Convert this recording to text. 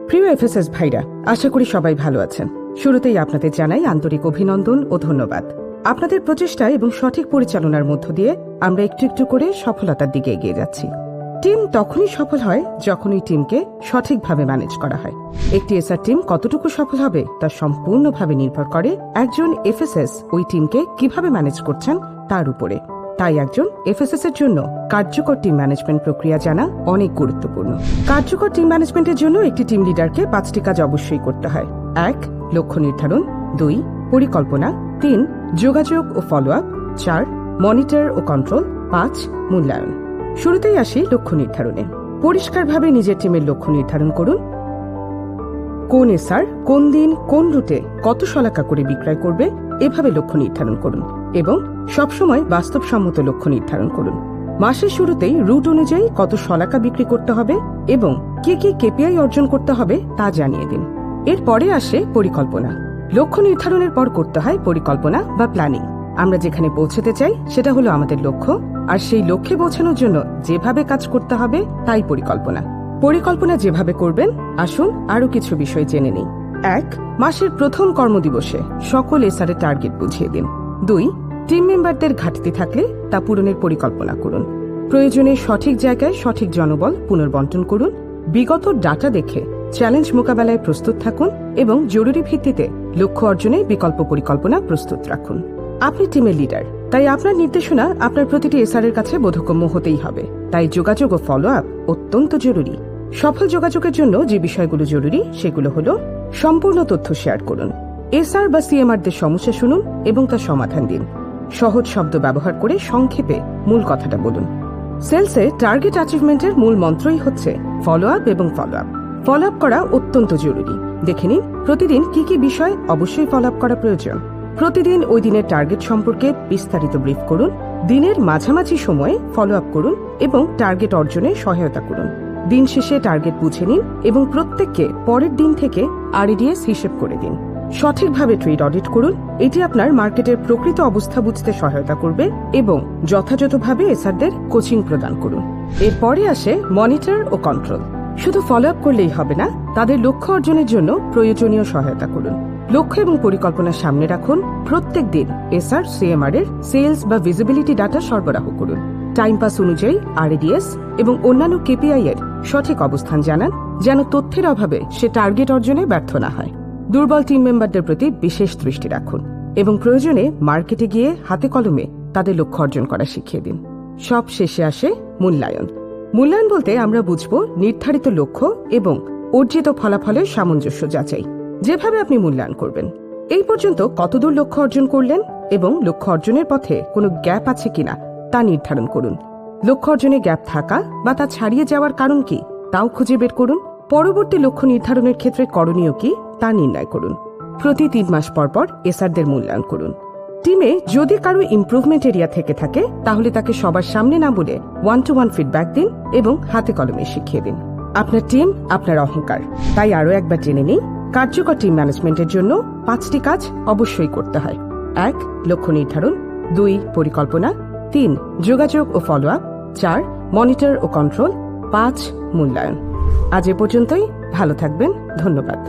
প্রিয় এফএসএস ভাইরা, আশা করি সবাই ভালো আছেন। শুরুতেই আপনাদের জানাই আন্তরিক অভিনন্দন ও ধন্যবাদ। আপনাদের প্রচেষ্টা এবং সঠিক পরিচালনার মধ্য দিয়ে আমরা একটু একটু করে সফলতার দিকে এগিয়ে যাচ্ছি। টিম তখনই সফল হয় যখন ওই টিমকে সঠিকভাবে ম্যানেজ করা হয়। একটি এসআর টিম কতটুকু সফল হবে তা সম্পূর্ণভাবে নির্ভর করে একজন এফএসএস ওই টিমকে কিভাবে ম্যানেজ করছেন তার উপরে। তাই একজন এফএসএস এর জন্য কার্যকর টিম ম্যানেজমেন্ট প্রক্রিয়া জানা অনেক গুরুত্বপূর্ণ। কার্যকর টিম ম্যানেজমেন্টের জন্য একটি টিম লিডারকে 5টি কাজ অবশ্যই করতে হয়। 1. লক্ষ্য নির্ধারণ, 2. পরিকল্পনা, 3. যোগাযোগ ও ফলো আপ, 4. মনিটর ও কন্ট্রোল, 5. মূল্যায়ন। শুরুতেই আসি লক্ষ্য নির্ধারণে। পরিষ্কারভাবে নিজের টিমের লক্ষ্য নির্ধারণ করুন। কোন এসআর কোন দিন কোন রুটে কত শলাকা করে বিক্রয় করবে এভাবে লক্ষ্য নির্ধারণ করুন এবং সবসময় বাস্তবসম্মত লক্ষ্য নির্ধারণ করুন। মাসের শুরুতেই রুট অনুযায়ী কত শলাকা বিক্রি করতে হবে এবং কি কি কেপিআই অর্জন করতে হবে তা জানিয়ে দিন। এরপরে আসে পরিকল্পনা। লক্ষ্য নির্ধারণের পর করতে হয় পরিকল্পনা বা প্ল্যানিং। আমরা যেখানে পৌঁছতে চাই সেটা হলো আমাদের লক্ষ্য, আর সেই লক্ষ্যে পৌঁছানোর জন্য যেভাবে কাজ করতে হবে তাই পরিকল্পনা। পরিকল্পনা যেভাবে করবেন, আসুন আরো কিছু বিষয় জেনে নিই। 1. মাসের প্রথম কর্মদিবসে সকল এসআর এর টার্গেট বুঝিয়ে দিন। 2. টিম মেম্বারদের ঘাটতি থাকলে তা পূরণের পরিকল্পনা করুন। প্রয়োজনে সঠিক জায়গায় সঠিক জনবল পুনর্বন্টন করুন। বিগত ডাটা দেখে চ্যালেঞ্জ মোকাবেলায় প্রস্তুত থাকুন এবং জরুরি ভিত্তিতে লক্ষ্য অর্জনে বিকল্প পরিকল্পনা প্রস্তুত রাখুন। আপনি টিমের লিডার, তাই আপনার নির্দেশনা আপনার প্রতিটি এসআর এর কাছে বোধগম্য হতেই হবে। তাই যোগাযোগ ও ফলো আপ অত্যন্ত জরুরি। সফল যোগাযোগের জন্য যে বিষয়গুলো জরুরি সেগুলো হলো: সম্পূর্ণ তথ্য শেয়ার করুন, এসআর বা সিএমআরদের সমস্যা শুনুন এবং তার সমাধান দিন। সহজ শব্দ ব্যবহার করে সংক্ষেপে মূল কথাটা বলুন। সেলসে টার্গেট অ্যাচিভমেন্টের মূল মন্ত্রই হচ্ছে ফলো আপ এবং ফলো আপ। ফলো আপ করা অত্যন্ত জরুরি। দেখে নিন প্রতিদিন কি কি বিষয় অবশ্যই ফলো আপ করা প্রয়োজন। প্রতিদিন ওই দিনের টার্গেট সম্পর্কে বিস্তারিত ব্রিফ করুন। দিনের মাঝামাঝি সময়ে ফলো আপ করুন এবং টার্গেট অর্জনে সহায়তা করুন। দিন শেষে টার্গেট বুঝে নিন এবং প্রত্যেককে পরের দিন থেকে আরএডিএস হিসেব করে দিন। সঠিকভাবে ট্রেড অডিট করুন। এটি আপনার মার্কেটের প্রকৃত অবস্থা বুঝতে সহায়তা করবে এবং যথাযথভাবে এসআরদের কোচিং প্রদান করুন। এরপরে আসে মনিটর ও কন্ট্রোল। শুধু ফলো আপ করলেই হবে না, তাদের লক্ষ্য অর্জনের জন্য প্রয়োজনীয় সহায়তা করুন। লক্ষ্য এবং পরিকল্পনা সামনে রাখুন। প্রত্যেক দিন এসআর সিএমআর এর সেলস বা ভিজিবিলিটি ডাটা সরবরাহ করুন। টাইম পাস অনুযায়ী আরএডিএস এবং অন্যান্য কেপিআই এর সঠিক অবস্থান জানান, যেন তথ্যের অভাবে সে টার্গেট অর্জনে ব্যর্থ না হয়। দুর্বল টিম মেম্বারদের প্রতি বিশেষ দৃষ্টি রাখুন এবং প্রয়োজনে মার্কেটে গিয়ে হাতে কলমে তাদের লক্ষ্য অর্জন করা শিখিয়ে দিন। সব শেষে আসে মূল্যায়ন। মূল্যায়ন বলতে আমরা বুঝব নির্ধারিত লক্ষ্য এবং অর্জিত ফলাফলের সামঞ্জস্য যাচাই। যেভাবে আপনি মূল্যায়ন করবেন, এই পর্যন্ত কতদূর লক্ষ্য অর্জন করলেন এবং লক্ষ্য অর্জনের পথে কোনো গ্যাপ আছে কিনা তা নির্ধারণ করুন। লক্ষ্য অর্জনে গ্যাপ থাকা বা তা ছাড়িয়ে যাওয়ার কারণ কি তাও খুঁজে বের করুন। পরবর্তী লক্ষ্য নির্ধারণের ক্ষেত্রে করণীয় কি তা নির্ণয় করুন। প্রতি 3 মাস পর পর এসআরদের মূল্যায়ন করুন। টিমে যদি কারো ইমপ্রুভমেন্ট এরিয়া থেকে থাকে তাহলে তাকে সবার সামনে না বলে 1-to-1 ফিডব্যাক দিন এবং হাতে কলমে শিখিয়ে দিন। আপনার টিম আপনার অহংকার, তাই আরো একবার জেনে নিই। কার্যকর টিম ম্যানেজমেন্টের জন্য 5টি কাজ অবশ্যই করতে হয়। 1. লক্ষ্য নির্ধারণ, 2. পরিকল্পনা, 3. যোগাযোগ ও ফলো আপ, 4. মনিটর ও কন্ট্রোল, 5. মূল্যায়ন। আজ এ পর্যন্তই। ভালো থাকবেন। ধন্যবাদ।